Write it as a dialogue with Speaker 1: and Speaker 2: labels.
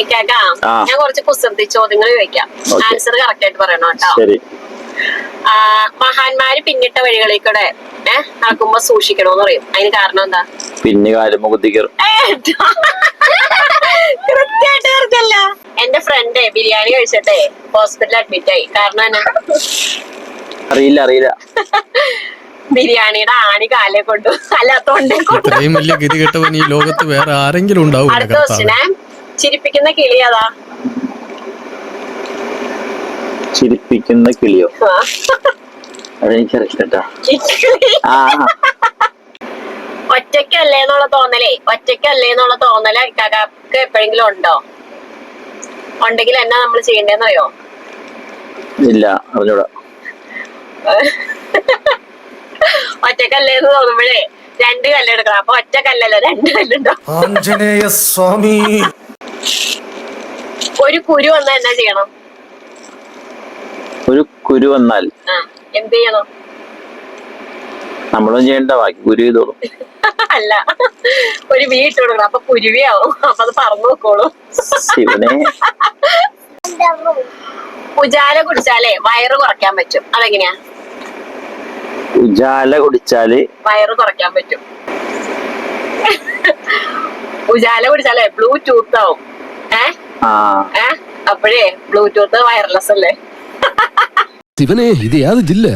Speaker 1: ഇക്കാക്കാ ഞാൻ കുറച്ച് കുസൃതി ചോദ്യങ്ങൾ ചോദിക്കാം. ആൻസർ കറക്റ്റ് ആയിട്ട് പറയണം കേട്ടോ. മഹാന്മാര് പിന്നിട്ട വഴികളിൽ നടക്കുമ്പോ സൂക്ഷിക്കണോന്ന് പറയും. അതിന് കാരണം എന്താ?
Speaker 2: പിന്നെ കാലും കുത്തിക്കറും.
Speaker 1: കൃത്യമായിട്ട് പറഞ്ഞല്ല. എന്റെ ഫ്രണ്ട് ബിരിയാണി കഴിച്ചിട്ടെ ഹോസ്പിറ്റലിൽ അഡ്മിറ്റ് ആയി. കാരണം എന്നാ?
Speaker 2: അറിയില്ല.
Speaker 1: ബിരിയാണിയുടെ ആണി കാലെ കൊണ്ടു, അല്ല തൊണ്ടേ കൊണ്ടു.
Speaker 3: ഇത്രയും വലിയ ഗതികെട്ടവൻ ഈ ലോകത്ത് വേറെ ആരെങ്കിലും ഉണ്ടാവും?
Speaker 1: അടുത്ത ക്വസ്റ്റ്യനെ, ചിരിപ്പിക്കുന്ന കിളി അതാ?
Speaker 2: ചിരിപ്പിക്കുന്ന കിളിയോ? അതെനിക്കറിയില്ല.
Speaker 1: ഒറ്റയ്ക്കല്ലേന്നുള്ള തോന്നല് ഇക്കാക്ക് എപ്പോഴെങ്കിലും ഉണ്ടോ? ഉണ്ടെങ്കിൽ എന്നാ നമ്മൾ ചെയ്യണ്ടേന്നറിയോ?
Speaker 2: ഇല്ല, അറിഞ്ഞൂടാ.
Speaker 1: ഒറ്റക്കല്ലേന്ന് തോന്നുമ്പോഴേ 2 കല്ലെടുക്കണം. അപ്പൊ ഒറ്റ കല്ലല്ലോ, 2 കല്ലുണ്ടോ?
Speaker 3: ആഞ്ജനേയ സ്വാമി.
Speaker 1: ഒരു കുരു വന്നാൽ എന്നാ ചെയ്യണം?
Speaker 2: ഒരു കുരു വന്നാൽ
Speaker 1: എന്ത് ചെയ്യണം?
Speaker 2: നമ്മളും ചെയ്യണ്ട, ബാക്കി കുരു ചെയ്തോളും.
Speaker 1: അല്ല, ഒരു വീട്ട് കൊടുക്കണം. അപ്പൊ കുരുവിയാവും. അപ്പൊ അത് പറന്നു നോക്കോളൂ. ഉജാല കുടിച്ചാലേ വയറ് കുറയ്ക്കാൻ പറ്റും. അതെങ്ങനെയാ?
Speaker 2: ഉജാല കുടിച്ചാല്
Speaker 1: വയറ് കുറയ്ക്കാൻ പറ്റും. ഉജാല കുടിച്ചാലേ ബ്ലൂടൂത്ത് ആവും. അപ്പോഴേ ബ്ലൂടൂത്ത് വയർലെസ് അല്ലേ?
Speaker 4: ശിവനെ, ഇത് യാതൊരു ജില്ല